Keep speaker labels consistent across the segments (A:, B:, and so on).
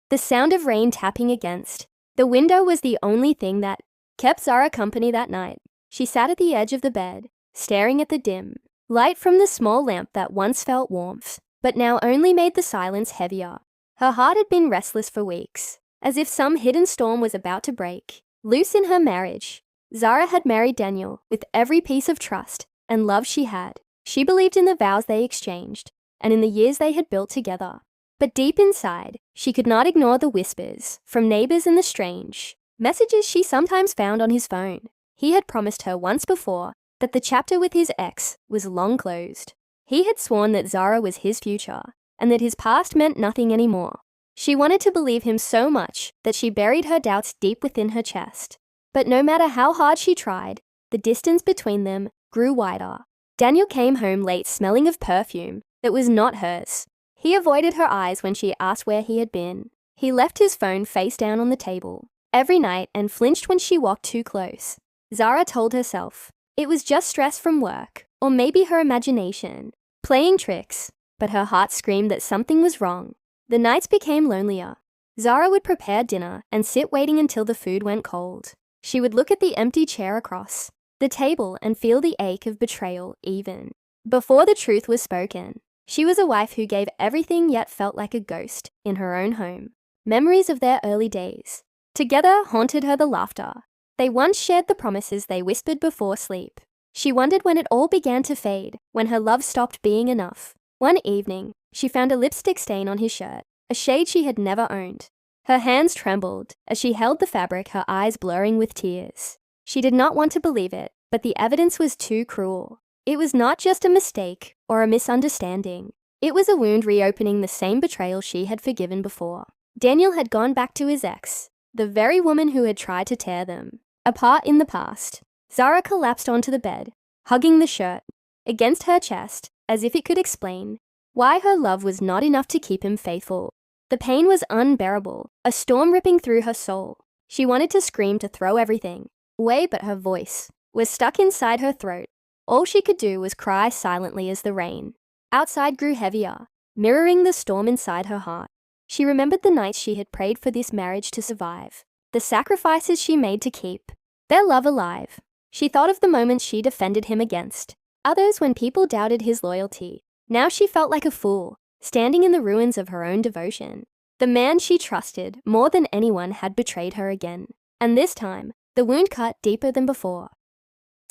A: the sound of rain tapping against the window was the only thing that kept Zara company that night. She sat at the edge of the bed, staring at the dim light from the small lamp that once felt warmth, but now only made the silence heavier. Her heart had been restless for weeks, as if some hidden storm was about to break loose in her marriage. Zara had married Daniel with every piece of trust and love she had. She believed in the vows they exchanged and in the years they had built together. But deep inside, she could not ignore the whispers from neighbors and the strange messages she sometimes found on his phone. He had promised her once before that the chapter with his ex was long closed. He had sworn that Zara was his future and that his past meant nothing anymore. She wanted to believe him so much that she buried her doubts deep within her chest. But no matter how hard she tried, the distance between them grew wider. Daniel came home late smelling of perfume that was not hers. He avoided her eyes when she asked where he had been. He left his phone face down on the table every night and flinched when she walked too close. Zara told herself it was just stress from work, or maybe her imagination playing tricks, but her heart screamed that something was wrong. The nights became lonelier. Zara would prepare dinner and sit waiting until the food went cold. She would look at the empty chair across the table and feel the ache of betrayal even before the truth was spoken. She was a wife who gave everything yet felt like a ghost in her own home. Memories of their early days together haunted her. The laughter they once shared, the promises they whispered before sleep. She wondered when it all began to fade, when her love stopped being enough. One evening, she found a lipstick stain on his shirt, a shade she had never owned. Her hands trembled as she held the fabric, her eyes blurring with tears. She did not want to believe it, but the evidence was too cruel. It was not just a mistake or a misunderstanding. It was a wound reopening the same betrayal she had forgiven before. Daniel had gone back to his ex, the very woman who had tried to tear them apart in the past. Zara collapsed onto the bed, hugging the shirt against her chest as if it could explain why her love was not enough to keep him faithful. The pain was unbearable, a storm ripping through her soul. She wanted to scream, to throw everything away, but her voice was stuck inside her throat. All she could do was cry silently as the rain outside grew heavier, mirroring the storm inside her heart. She remembered the nights she had prayed for this marriage to survive, the sacrifices she made to keep their love alive. She thought of the moments she defended him against others when people doubted his loyalty. Now she felt like a fool, standing in the ruins of her own devotion. The man she trusted more than anyone had betrayed her again, and this time, the wound cut deeper than before.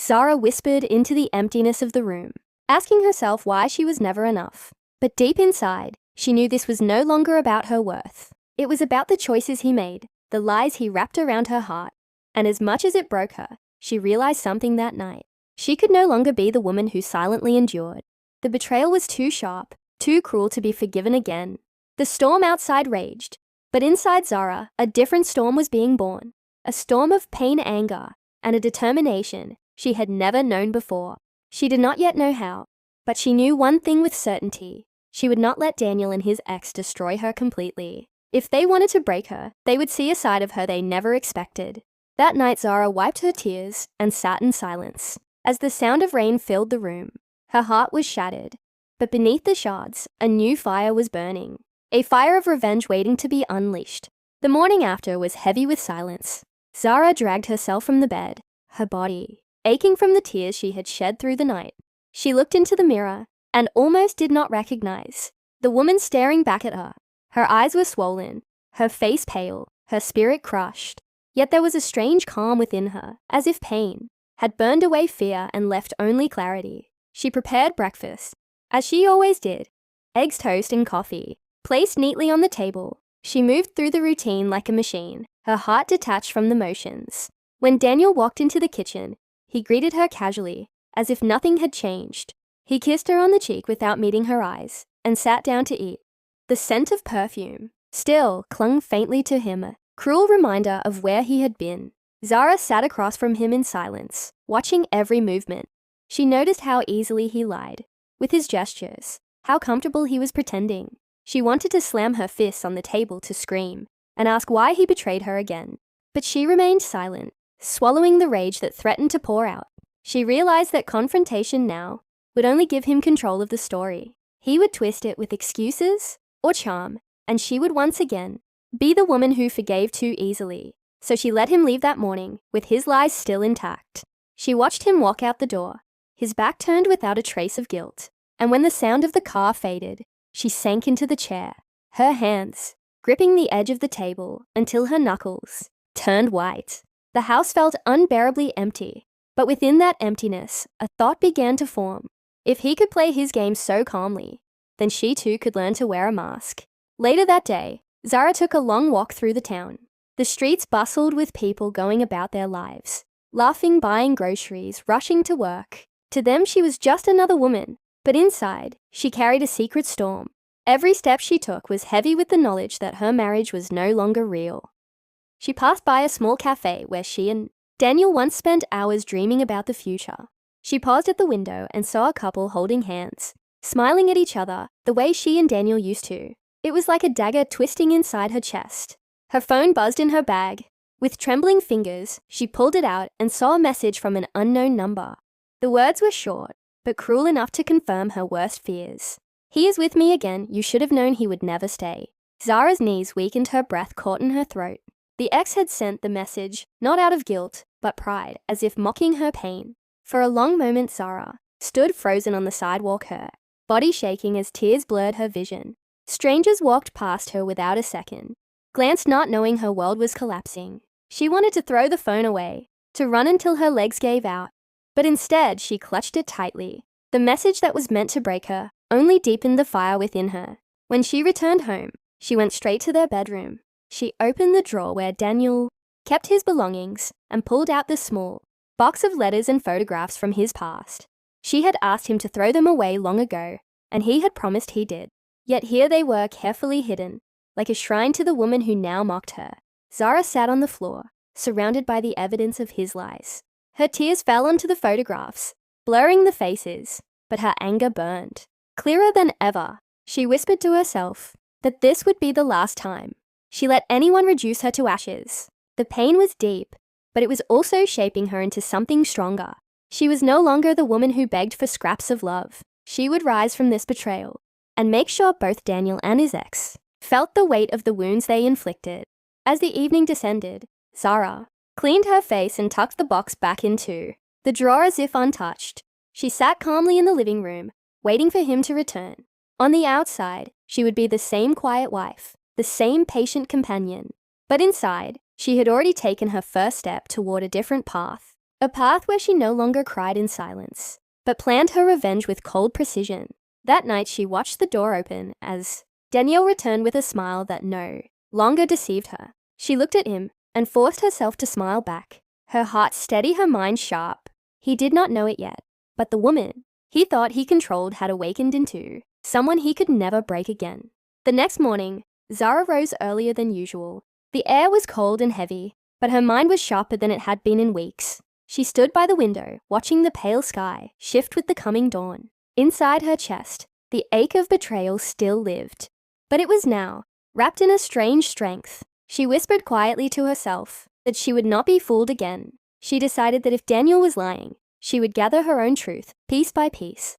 A: Zara whispered into the emptiness of the room, asking herself why she was never enough. But deep inside, she knew this was no longer about her worth. It was about the choices he made, the lies he wrapped around her heart. And as much as it broke her, she realized something that night. She could no longer be the woman who silently endured. The betrayal was too sharp, too cruel to be forgiven again. The storm outside raged, but inside Zara, a different storm was being born. A storm of pain, anger, and a determination she had never known before. She did not yet know how, but she knew one thing with certainty. She would not let Daniel and his ex destroy her completely. If they wanted to break her, they would see a side of her they never expected. That night, Zara wiped her tears and sat in silence. As the sound of rain filled the room, her heart was shattered. But beneath the shards, a new fire was burning. A fire of revenge waiting to be unleashed. The morning after was heavy with silence. Zara dragged herself from the bed, her body aching from the tears she had shed through the night. She looked into the mirror and almost did not recognize the woman staring back at her. Her eyes were swollen, her face pale, her spirit crushed. Yet there was a strange calm within her, as if pain had burned away fear and left only clarity. She prepared breakfast, as she always did, eggs, toast, and coffee, placed neatly on the table. She moved through the routine like a machine, her heart detached from the motions. When Daniel walked into the kitchen, he greeted her casually, as if nothing had changed. He kissed her on the cheek without meeting her eyes, and sat down to eat. The scent of perfume still clung faintly to him, a cruel reminder of where he had been. Zara sat across from him in silence, watching every movement. She noticed how easily he lied with his gestures, how comfortable he was pretending. She wanted to slam her fists on the table to scream and ask why he betrayed her again. But she remained silent, swallowing the rage that threatened to pour out. She realized that confrontation now would only give him control of the story. He would twist it with excuses or charm, and she would once again be the woman who forgave too easily. So she let him leave that morning, with his lies still intact. She watched him walk out the door, his back turned without a trace of guilt. And when the sound of the car faded, she sank into the chair, her hands gripping the edge of the table until her knuckles turned white. The house felt unbearably empty, but within that emptiness, a thought began to form. If he could play his game so calmly, then she too could learn to wear a mask. Later that day, Zara took a long walk through the town. The streets bustled with people going about their lives, laughing, buying groceries, rushing to work. To them, she was just another woman, but inside, she carried a secret storm. Every step she took was heavy with the knowledge that her marriage was no longer real. She passed by a small cafe where she and Daniel once spent hours dreaming about the future. She paused at the window and saw a couple holding hands, smiling at each other the way she and Daniel used to. It was like a dagger twisting inside her chest. Her phone buzzed in her bag. With trembling fingers, she pulled it out and saw a message from an unknown number. The words were short, but cruel enough to confirm her worst fears. "He is with me again. You should have known he would never stay." Zara's knees weakened, her breath caught in her throat. The ex had sent the message, not out of guilt, but pride, as if mocking her pain. For a long moment, Zara stood frozen on the sidewalk, her body shaking as tears blurred her vision. Strangers walked past her without a second, glanced not knowing her world was collapsing. She wanted to throw the phone away, to run until her legs gave out, but instead she clutched it tightly. The message that was meant to break her only deepened the fire within her. When she returned home, she went straight to their bedroom. She opened the drawer where Daniel kept his belongings and pulled out the small box of letters and photographs from his past. She had asked him to throw them away long ago, and he had promised he did. Yet here they were, carefully hidden, like a shrine to the woman who now mocked her. Zara sat on the floor, surrounded by the evidence of his lies. Her tears fell onto the photographs, blurring the faces, but her anger burned. Clearer than ever, she whispered to herself that this would be the last time she let anyone reduce her to ashes. The pain was deep, but it was also shaping her into something stronger. She was no longer the woman who begged for scraps of love. She would rise from this betrayal and make sure both Daniel and his ex felt the weight of the wounds they inflicted. As the evening descended, Zara cleaned her face and tucked the box back into the drawer as if untouched. She sat calmly in the living room, waiting for him to return. On the outside, she would be the same quiet wife, the same patient companion. But inside, she had already taken her first step toward a different path. A path where she no longer cried in silence, but planned her revenge with cold precision. That night, she watched the door open as Daniel returned with a smile that no longer deceived her. She looked at him and forced herself to smile back, her heart steady, her mind sharp. He did not know it yet, but the woman he thought he controlled had awakened into someone he could never break again. The next morning, Zara rose earlier than usual. The air was cold and heavy, but her mind was sharper than it had been in weeks. She stood by the window, watching the pale sky shift with the coming dawn. Inside her chest, the ache of betrayal still lived, but it was now wrapped in a strange strength. She whispered quietly to herself that she would not be fooled again. She decided that if Daniel was lying, she would gather her own truth, piece by piece.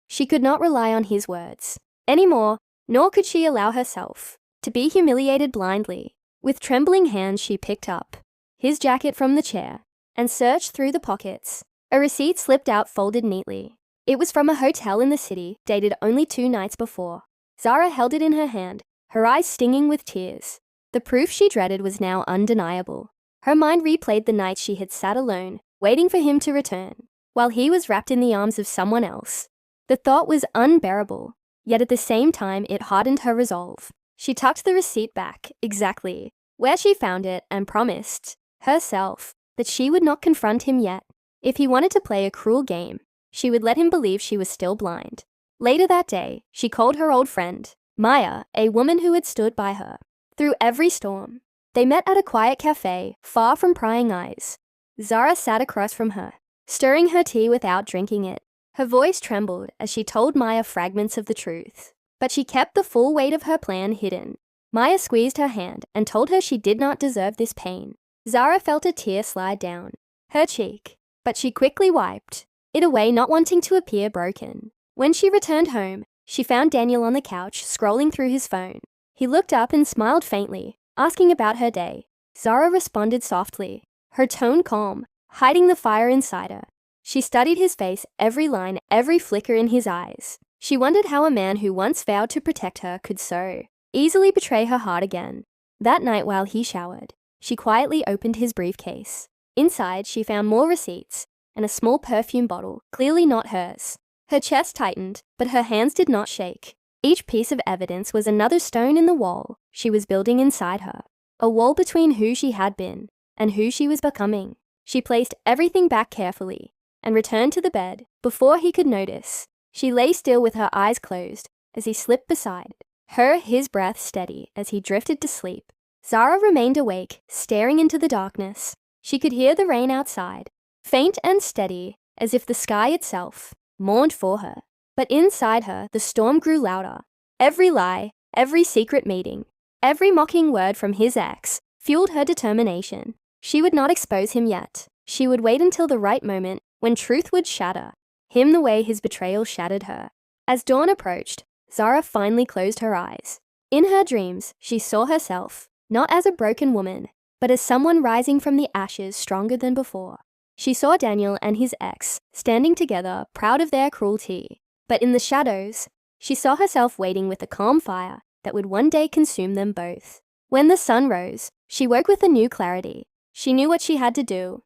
A: She could not rely on his words anymore, nor could she allow herself to be humiliated blindly. With trembling hands, she picked up his jacket from the chair and searched through the pockets. A receipt slipped out, folded neatly. It was from a hotel in the city, dated only 2 nights before. Zara held it in her hand, her eyes stinging with tears. The proof she dreaded was now undeniable. Her mind replayed the night she had sat alone, waiting for him to return, while he was wrapped in the arms of someone else. The thought was unbearable, yet at the same time it hardened her resolve. She tucked the receipt back, exactly where she found it, and promised herself that she would not confront him yet. If he wanted to play a cruel game, she would let him believe she was still blind. Later that day, she called her old friend, Maya, a woman who had stood by her through every storm. They met at a quiet cafe, far from prying eyes. Zara sat across from her, stirring her tea without drinking it. Her voice trembled as she told Maya fragments of the truth, but she kept the full weight of her plan hidden. Maya squeezed her hand and told her she did not deserve this pain. Zara felt a tear slide down her cheek, but she quickly wiped it away, not wanting to appear broken. When she returned home, she found Daniel on the couch, scrolling through his phone. He looked up and smiled faintly, asking about her day. Zara responded softly, her tone calm, hiding the fire inside her. She studied his face, every line, every flicker in his eyes. She wondered how a man who once vowed to protect her could so easily betray her heart again. That night while he showered, she quietly opened his briefcase. Inside, she found more receipts and a small perfume bottle, clearly not hers. Her chest tightened, but her hands did not shake. Each piece of evidence was another stone in the wall she was building inside her, a wall between who she had been and who she was becoming. She placed everything back carefully and returned to the bed before he could notice. She lay still with her eyes closed as he slipped beside her, his breath steady as he drifted to sleep. Zara remained awake, staring into the darkness. She could hear the rain outside, faint and steady, as if the sky itself mourned for her. But inside her, the storm grew louder. Every lie, every secret meeting, every mocking word from his ex fueled her determination. She would not expose him yet. She would wait until the right moment when truth would shatter him the way his betrayal shattered her. As dawn approached, Zara finally closed her eyes. In her dreams, she saw herself, not as a broken woman, but as someone rising from the ashes stronger than before. She saw Daniel and his ex standing together, proud of their cruelty. But in the shadows, she saw herself waiting with a calm fire that would one day consume them both. When the sun rose, she woke with a new clarity. She knew what she had to do.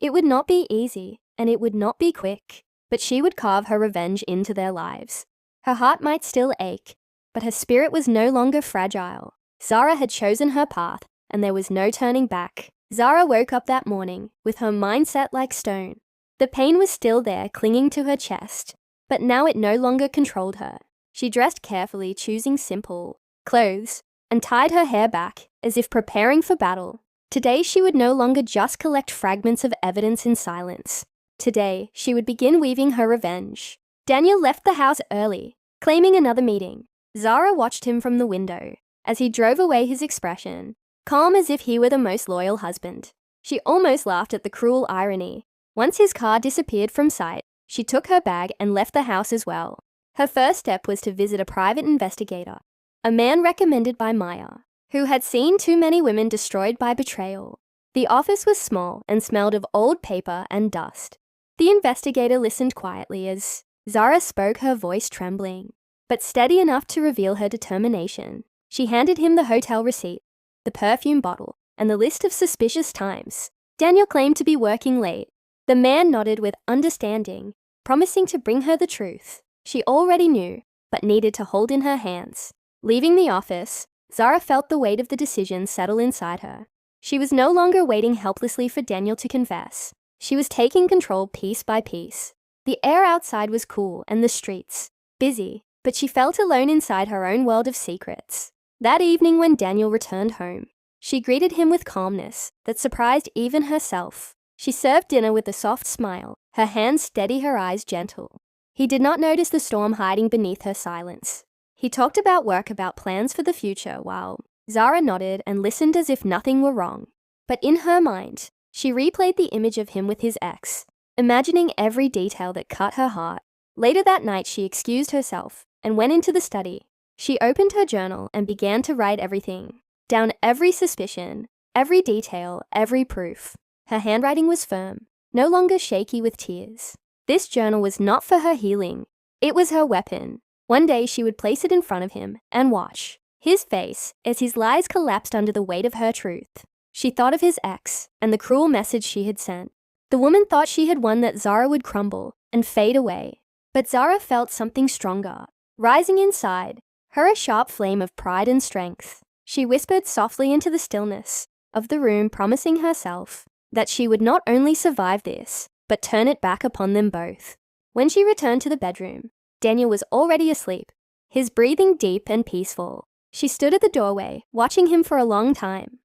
A: It would not be easy, and it would not be quick, but she would carve her revenge into their lives. Her heart might still ache, but her spirit was no longer fragile. Zara had chosen her path, and there was no turning back. Zara woke up that morning with her mind set like stone. The pain was still there, clinging to her chest, but now it no longer controlled her. She dressed carefully, choosing simple clothes, and tied her hair back, as if preparing for battle. Today she would no longer just collect fragments of evidence in silence. Today, she would begin weaving her revenge. Daniel left the house early, claiming another meeting. Zara watched him from the window as he drove away, his expression calm as if he were the most loyal husband. She almost laughed at the cruel irony. Once his car disappeared from sight, she took her bag and left the house as well. Her first step was to visit a private investigator, a man recommended by Maya, who had seen too many women destroyed by betrayal. The office was small and smelled of old paper and dust. The investigator listened quietly as Zara spoke, her voice trembling, but steady enough to reveal her determination. She handed him the hotel receipt, the perfume bottle, and the list of suspicious times Daniel claimed to be working late. The man nodded with understanding, promising to bring her the truth she already knew, but needed to hold in her hands. Leaving the office, Zara felt the weight of the decision settle inside her. She was no longer waiting helplessly for Daniel to confess. She was taking control piece by piece. The air outside was cool and the streets busy, but she felt alone inside her own world of secrets. That evening when Daniel returned home, she greeted him with calmness that surprised even herself. She served dinner with a soft smile, her hands steady, her eyes gentle. He did not notice the storm hiding beneath her silence. He talked about work, about plans for the future, while Zara nodded and listened as if nothing were wrong. But in her mind, she replayed the image of him with his ex, imagining every detail that cut her heart. Later that night, she excused herself and went into the study. She opened her journal and began to write everything down, every suspicion, every detail, every proof. Her handwriting was firm, no longer shaky with tears. This journal was not for her healing. It was her weapon. One day she would place it in front of him and watch his face as his lies collapsed under the weight of her truth. She thought of his ex and the cruel message she had sent. The woman thought she had won, that Zara would crumble and fade away. But Zara felt something stronger rising inside her, a sharp flame of pride and strength. She whispered softly into the stillness of the room, promising herself that she would not only survive this, but turn it back upon them both. When she returned to the bedroom, Daniel was already asleep, his breathing deep and peaceful. She stood at the doorway, watching him for a long time,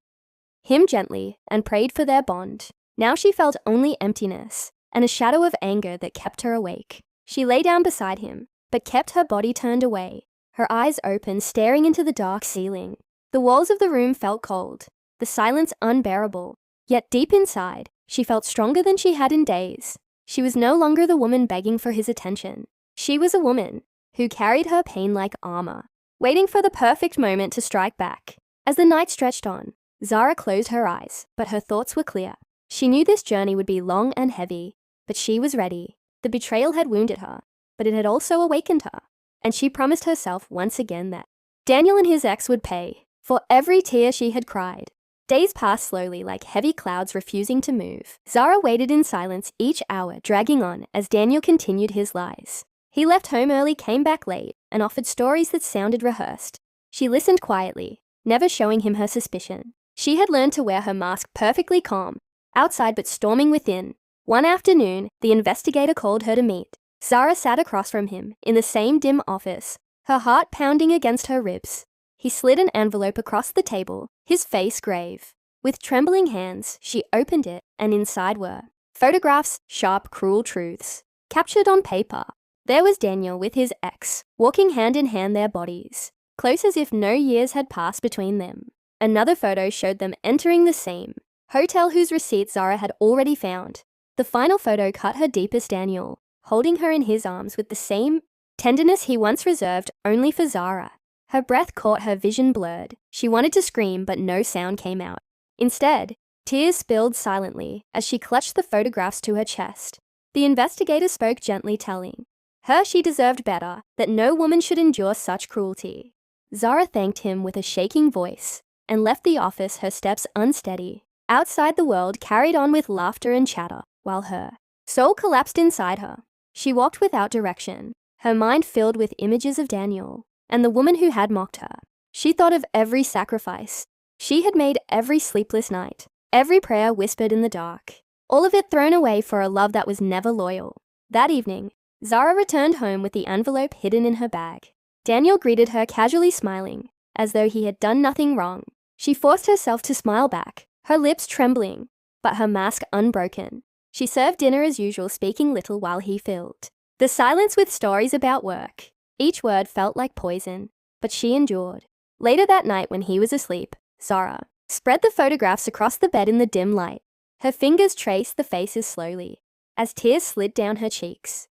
A: him gently, and prayed for their bond. Now she felt only emptiness and a shadow of anger that kept her awake. She lay down beside him, but kept her body turned away, her eyes open, staring into the dark ceiling. The walls of the room felt cold, the silence unbearable. Yet deep inside, she felt stronger than she had in days. She was no longer the woman begging for his attention. She was a woman who carried her pain like armor, waiting for the perfect moment to strike back. As the night stretched on, Zara closed her eyes, but her thoughts were clear. She knew this journey would be long and heavy, but she was ready. The betrayal had wounded her, but it had also awakened her, and she promised herself once again that Daniel and his ex would pay for every tear she had cried. Days passed slowly like heavy clouds refusing to move. Zara waited in silence, each hour dragging on as Daniel continued his lies. He left home early, came back late, and offered stories that sounded rehearsed. She listened quietly, never showing him her suspicion. She had learned to wear her mask perfectly calm, outside but storming within. One afternoon, the investigator called her to meet. Zara sat across from him, in the same dim office, her heart pounding against her ribs. He slid an envelope across the table, his face grave. With trembling hands, she opened it, and inside were photographs, sharp, cruel truths, captured on paper. There was Daniel with his ex, walking hand in hand, their bodies, close as if no years had passed between them. Another photo showed them entering the same hotel whose receipts Zara had already found. The final photo cut her deepest. Daniel, holding her in his arms with the same tenderness he once reserved only for Zara. Her breath caught, her vision blurred. She wanted to scream, but no sound came out. Instead, tears spilled silently as she clutched the photographs to her chest. The investigator spoke gently, telling her she deserved better, that no woman should endure such cruelty. Zara thanked him with a shaking voice and left the office, her steps unsteady. Outside, the world carried on with laughter and chatter, while her soul collapsed inside her. She walked without direction, her mind filled with images of Daniel and the woman who had mocked her. She thought of every sacrifice she had made, every sleepless night, every prayer whispered in the dark, all of it thrown away for a love that was never loyal. That evening, Zara returned home with the envelope hidden in her bag. Daniel greeted her casually, smiling, as though he had done nothing wrong. She forced herself to smile back, her lips trembling, but her mask unbroken. She served dinner as usual, speaking little while he filled the silence with stories about work. Each word felt like poison, but she endured. Later that night, when he was asleep, Zara spread the photographs across the bed in the dim light. Her fingers traced the faces slowly, as tears slid down her cheeks.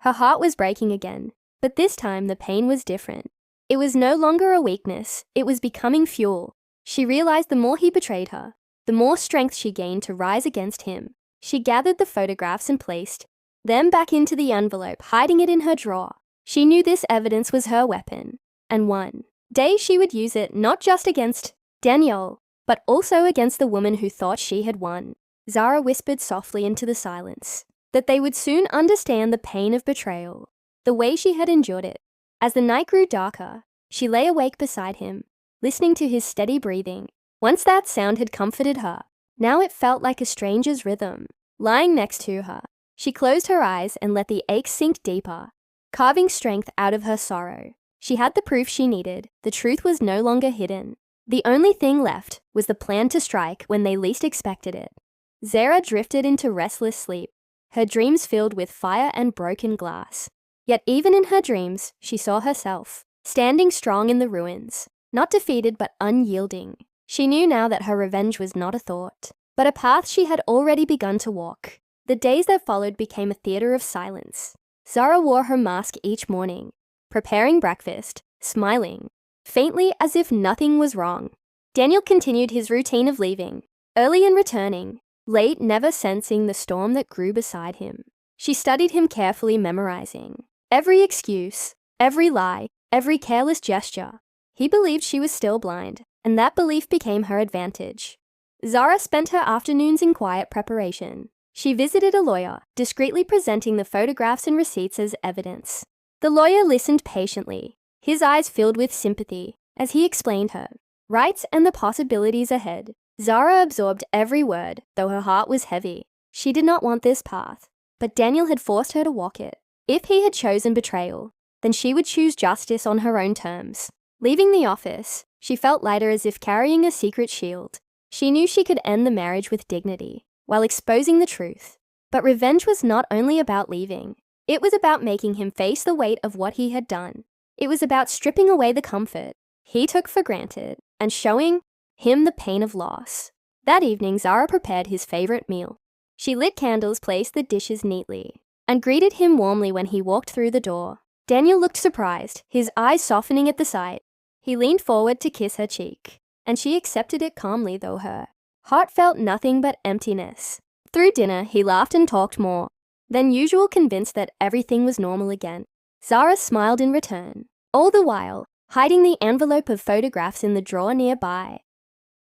A: Her heart was breaking again, but this time the pain was different. It was no longer a weakness, it was becoming fuel. She realized the more he betrayed her, the more strength she gained to rise against him. She gathered the photographs and placed them back into the envelope, hiding it in her drawer. She knew this evidence was her weapon, and one day she would use it not just against Daniel, but also against the woman who thought she had won. Zara whispered softly into the silence that they would soon understand the pain of betrayal, the way she had endured it. As the night grew darker, she lay awake beside him, listening to his steady breathing. Once that sound had comforted her, now it felt like a stranger's rhythm. Lying next to her, she closed her eyes and let the ache sink deeper, carving strength out of her sorrow. She had the proof she needed. The truth was no longer hidden. The only thing left was the plan to strike when they least expected it. Zara drifted into restless sleep, her dreams filled with fire and broken glass. Yet even in her dreams, she saw herself, standing strong in the ruins, not defeated but unyielding. She knew now that her revenge was not a thought, but a path she had already begun to walk. The days that followed became a theater of silence. Zara wore her mask each morning, preparing breakfast, smiling, faintly as if nothing was wrong. Daniel continued his routine of leaving, early and returning, late, never sensing the storm that grew beside him. She studied him carefully, memorizing every excuse, every lie, every careless gesture. He believed she was still blind, and that belief became her advantage. Zara spent her afternoons in quiet preparation. She visited a lawyer, discreetly presenting the photographs and receipts as evidence. The lawyer listened patiently, his eyes filled with sympathy, as he explained her rights and the possibilities ahead. Zara absorbed every word, though her heart was heavy. She did not want this path, but Daniel had forced her to walk it. If he had chosen betrayal, then she would choose justice on her own terms. Leaving the office, she felt lighter, as if carrying a secret shield. She knew she could end the marriage with dignity, while exposing the truth. But revenge was not only about leaving. It was about making him face the weight of what he had done. It was about stripping away the comfort he took for granted and showing him the pain of loss. That evening, Zara prepared his favorite meal. She lit candles, placed the dishes neatly, and greeted him warmly when he walked through the door. Daniel looked surprised, his eyes softening at the sight. He leaned forward to kiss her cheek. and she accepted it calmly, though her heart felt nothing but emptiness. Through dinner, he laughed and talked more than usual, convinced that everything was normal again. Zara smiled in return, all the while hiding the envelope of photographs in the drawer nearby.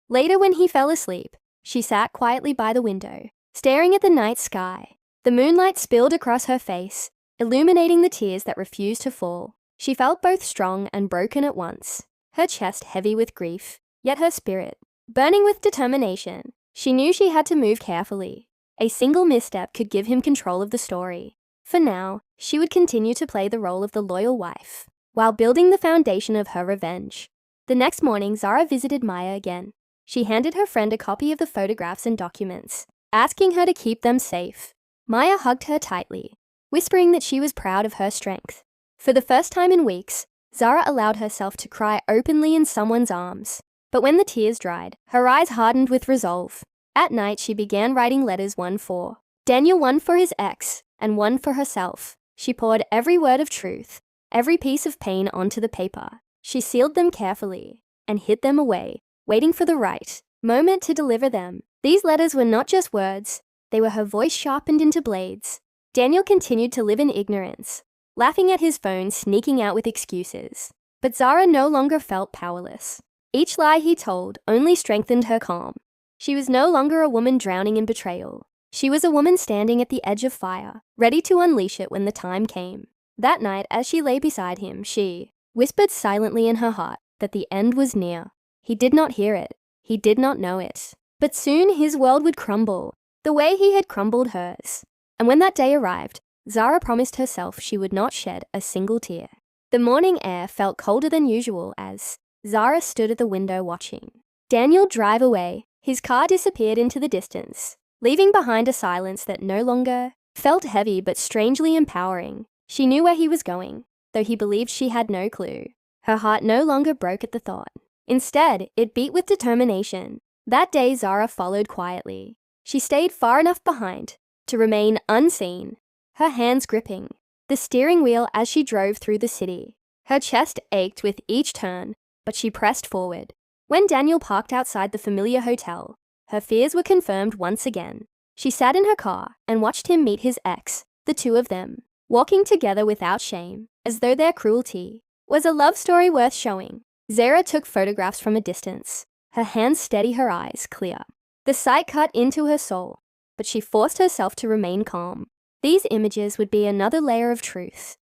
A: Later, when he fell asleep, she sat quietly by the window, staring at the night sky. The moonlight spilled across her face, illuminating the tears that refused to fall. She felt both strong and broken at once, her chest heavy with grief, yet her spirit burning with determination. She knew she had to move carefully. A single misstep could give him control of the story. For now, she would continue to play the role of the loyal wife, while building the foundation of her revenge. The next morning, Zara visited Maya again. She handed her friend a copy of the photographs and documents, asking her to keep them safe. Maya hugged her tightly, whispering that she was proud of her strength. For the first time in weeks, Zara allowed herself to cry openly in someone's arms. But when the tears dried, her eyes hardened with resolve. At night, she began writing letters, one for Daniel, one for his ex, and one for herself. She poured every word of truth, every piece of pain onto the paper. She sealed them carefully and hid them away, waiting for the right moment to deliver them. These letters were not just words, they were her voice sharpened into blades. Daniel continued to live in ignorance, laughing at his phone, sneaking out with excuses. But Zara no longer felt powerless. Each lie he told only strengthened her calm. She was no longer a woman drowning in betrayal. She was a woman standing at the edge of fire, ready to unleash it when the time came. That night, as she lay beside him, she whispered silently in her heart that the end was near. He did not hear it. He did not know it. But soon his world would crumble, the way he had crumbled hers. And when that day arrived, Zara promised herself she would not shed a single tear. The morning air felt colder than usual as Zara stood at the window watching Daniel drive away. His car disappeared into the distance, leaving behind a silence that no longer felt heavy but strangely empowering. She knew where he was going, though he believed she had no clue. Her heart no longer broke at the thought. Instead, it beat with determination. That day, Zara followed quietly. She stayed far enough behind to remain unseen, her hands gripping the steering wheel as she drove through the city. Her chest ached with each turn, but she pressed forward. When Daniel parked outside the familiar hotel, her fears were confirmed once again. She sat in her car and watched him meet his ex, the two of them, walking together without shame, as though their cruelty was a love story worth showing. Zara took photographs from a distance, her hands steady, her eyes clear. The sight cut into her soul, but she forced herself to remain calm. These images would be another layer of truth,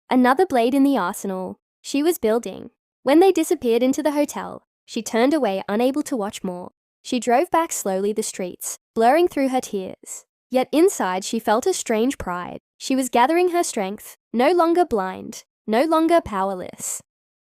A: another blade in the arsenal she was building. When they disappeared into the hotel, she turned away, unable to watch more. She drove back slowly the streets, blurring through her tears. Yet inside she felt a strange pride. She was gathering her strength, no longer blind, no longer powerless.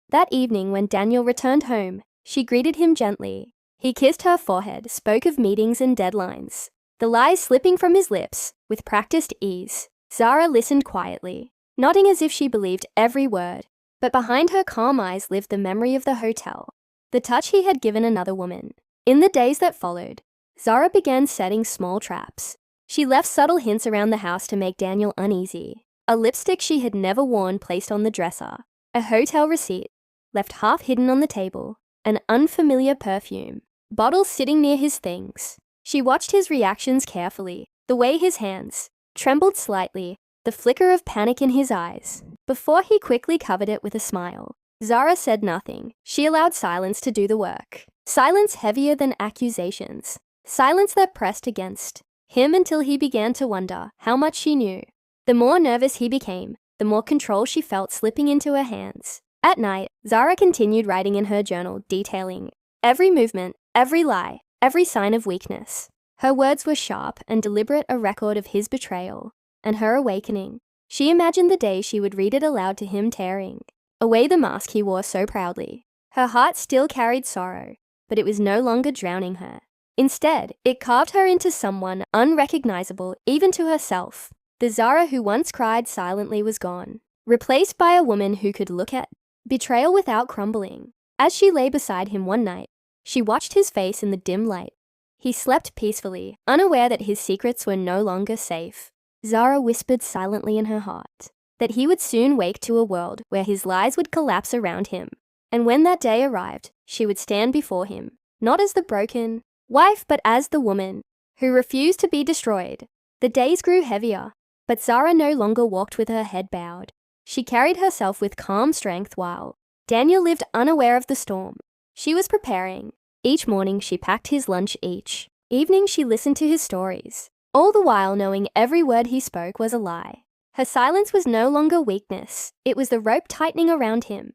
A: That evening when Daniel returned home, she greeted him gently. He kissed her forehead, spoke of meetings and deadlines, the lies slipping from his lips with practiced ease. Zara listened quietly, nodding as if she believed every word. But behind her calm eyes lived the memory of the hotel, the touch he had given another woman. In the days that followed, Zara began setting small traps. She left subtle hints around the house to make Daniel uneasy. A lipstick she had never worn placed on the dresser, a hotel receipt left half hidden on the table, an unfamiliar perfume bottle sitting near his things. She watched his reactions carefully, the way his hands trembled slightly, the flicker of panic in his eyes, before he quickly covered it with a smile. Zara said nothing. She allowed silence to do the work. Silence heavier than accusations. Silence that pressed against him until he began to wonder how much she knew. The more nervous he became, the more control she felt slipping into her hands. At night, Zara continued writing in her journal, detailing every movement, every lie, every sign of weakness. Her words were sharp and deliberate, a record of his betrayal and her awakening. She imagined the day she would read it aloud to him, tearing away the mask he wore so proudly. Her heart still carried sorrow, but it was no longer drowning her. Instead, it carved her into someone unrecognizable even to herself. The Zara who once cried silently was gone, replaced by a woman who could look at betrayal without crumbling. As she lay beside him one night, she watched his face in the dim light. He slept peacefully, unaware that his secrets were no longer safe. Zara whispered silently in her heart that he would soon wake to a world where his lies would collapse around him. And when that day arrived, she would stand before him, not as the broken wife, but as the woman who refused to be destroyed. The days grew heavier, but Zara no longer walked with her head bowed. She carried herself with calm strength while Daniel lived unaware of the storm. She was preparing. Each morning she packed his lunch, each evening she listened to his stories, all the while knowing every word he spoke was a lie. Her silence was no longer weakness, it was the rope tightening around him.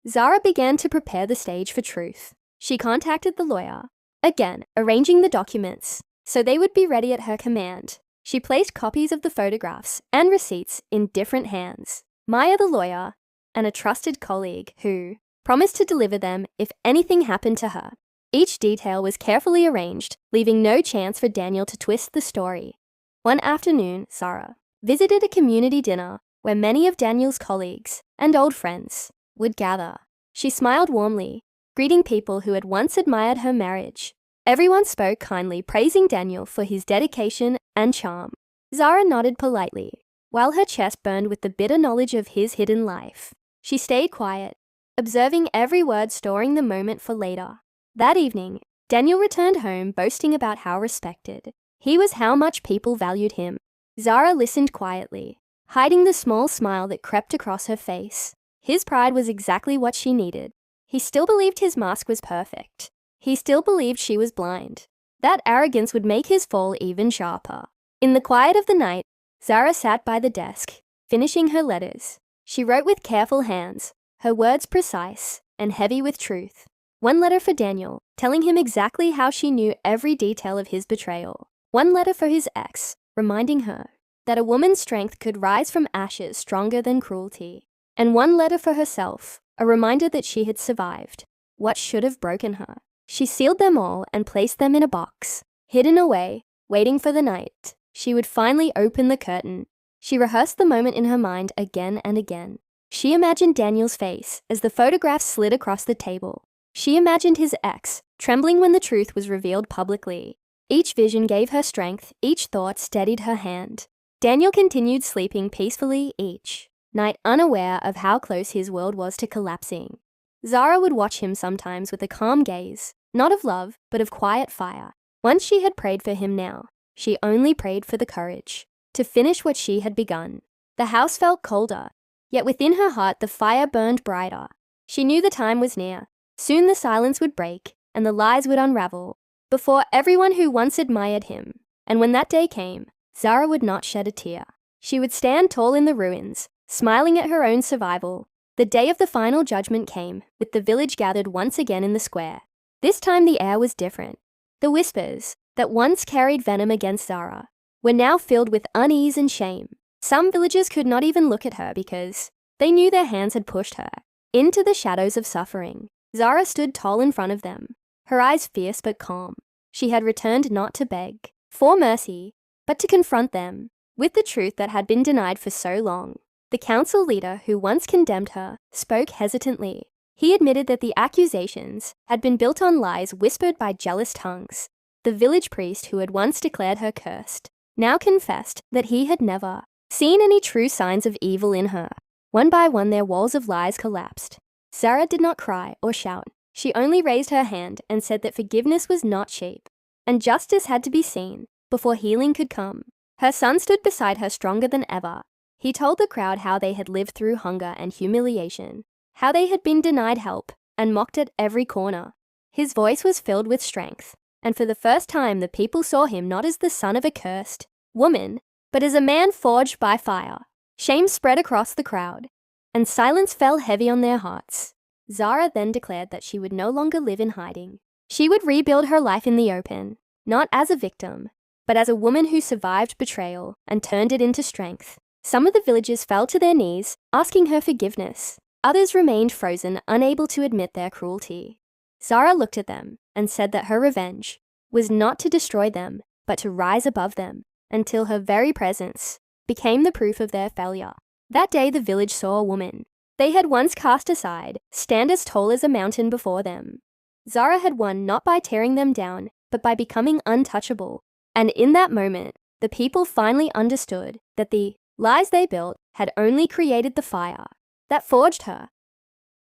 A: Zara began to prepare the stage for truth. She contacted the lawyer, again arranging the documents so they would be ready at her command. She placed copies of the photographs and receipts in different hands. Maya the lawyer, and a trusted colleague who promised to deliver them if anything happened to her. Each detail was carefully arranged, leaving no chance for Daniel to twist the story. One afternoon, Zara visited a community dinner where many of Daniel's colleagues and old friends would gather. She smiled warmly, greeting people who had once admired her marriage. Everyone spoke kindly, praising Daniel for his dedication and charm. Zara nodded politely, while her chest burned with the bitter knowledge of his hidden life. She stayed quiet, observing every word, storing the moment for later. That evening, Daniel returned home boasting about how respected he was, how much people valued him. Zara listened quietly, hiding the small smile that crept across her face. His pride was exactly what she needed. He still believed his mask was perfect. He still believed she was blind. That arrogance would make his fall even sharper. In the quiet of the night, Zara sat by the desk, finishing her letters. She wrote with careful hands, her words precise and heavy with truth. One letter for Daniel, telling him exactly how she knew every detail of his betrayal. One letter for his ex, reminding her that a woman's strength could rise from ashes stronger than cruelty. And one letter for herself, a reminder that she had survived what should have broken her. She sealed them all and placed them in a box, hidden away, waiting for the night she would finally open the curtain. She rehearsed the moment in her mind again and again. She imagined Daniel's face as the photographs slid across the table. She imagined his ex, trembling when the truth was revealed publicly. Each vision gave her strength, each thought steadied her hand. Daniel continued sleeping peacefully each night, unaware of how close his world was to collapsing. Zara would watch him sometimes with a calm gaze, not of love, but of quiet fire. Once she had prayed for him, now she only prayed for the courage to finish what she had begun. The house felt colder, yet within her heart the fire burned brighter. She knew the time was near. Soon the silence would break, and the lies would unravel, before everyone who once admired him. And when that day came, Zara would not shed a tear. She would stand tall in the ruins, smiling at her own survival. The day of the final judgment came, with the village gathered once again in the square. This time the air was different. The whispers that once carried venom against Zara were now filled with unease and shame. Some villagers could not even look at her because they knew their hands had pushed her into the shadows of suffering. Zara stood tall in front of them, her eyes fierce but calm. She had returned not to beg for mercy, but to confront them with the truth that had been denied for so long. The council leader who once condemned her spoke hesitantly. He admitted that the accusations had been built on lies whispered by jealous tongues. The village priest who had once declared her cursed now confessed that he had never seen any true signs of evil in her. One by one their walls of lies collapsed. Zara did not cry or shout. She only raised her hand and said that forgiveness was not cheap, and justice had to be seen before healing could come. Her son stood beside her stronger than ever. He told the crowd how they had lived through hunger and humiliation, how they had been denied help and mocked at every corner. His voice was filled with strength, and for the first time the people saw him not as the son of a cursed woman, but as a man forged by fire. Shame spread across the crowd, and silence fell heavy on their hearts. Zara then declared that she would no longer live in hiding. She would rebuild her life in the open, not as a victim, but as a woman who survived betrayal and turned it into strength. Some of the villagers fell to their knees, asking her forgiveness. Others remained frozen, unable to admit their cruelty. Zara looked at them and said that her revenge was not to destroy them, but to rise above them, until her very presence became the proof of their failure. That day the village saw a woman they had once cast aside stand as tall as a mountain before them. Zara had won not by tearing them down, but by becoming untouchable. And in that moment, the people finally understood that the lies they built had only created the fire that forged her.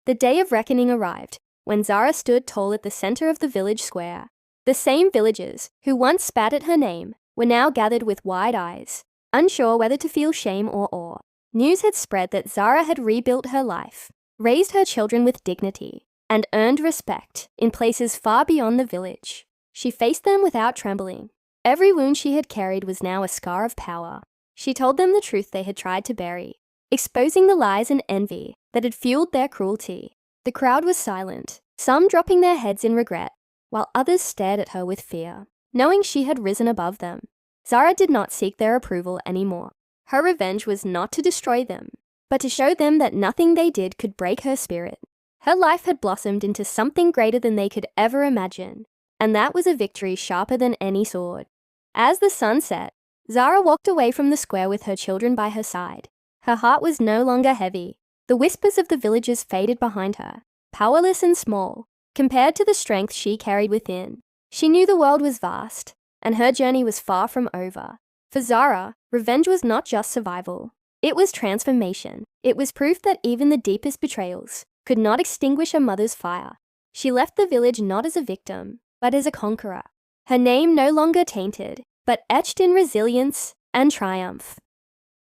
A: The day of reckoning arrived. when Zara stood tall at the center of the village square. The same villagers who once spat at her name were now gathered with wide eyes, unsure whether to feel shame or awe. News had spread that Zara had rebuilt her life, raised her children with dignity, and earned respect in places far beyond the village. She faced them without trembling. Every wound she had carried was now a scar of power. She told them the truth they had tried to bury, exposing the lies and envy that had fueled their cruelty. The crowd was silent, some dropping their heads in regret, while others stared at her with fear, knowing she had risen above them. Zara did not seek their approval anymore. Her revenge was not to destroy them, but to show them that nothing they did could break her spirit. Her life had blossomed into something greater than they could ever imagine, and that was a victory sharper than any sword. As the sun set, Zara walked away from the square with her children by her side. Her heart was no longer heavy. The whispers of the villagers faded behind her, powerless and small, compared to the strength she carried within. She knew the world was vast, and her journey was far from over. For Zara, revenge was not just survival. It was transformation. It was proof that even the deepest betrayals could not extinguish a mother's fire. She left the village not as a victim, but as a conqueror. Her name no longer tainted, but etched in resilience and triumph.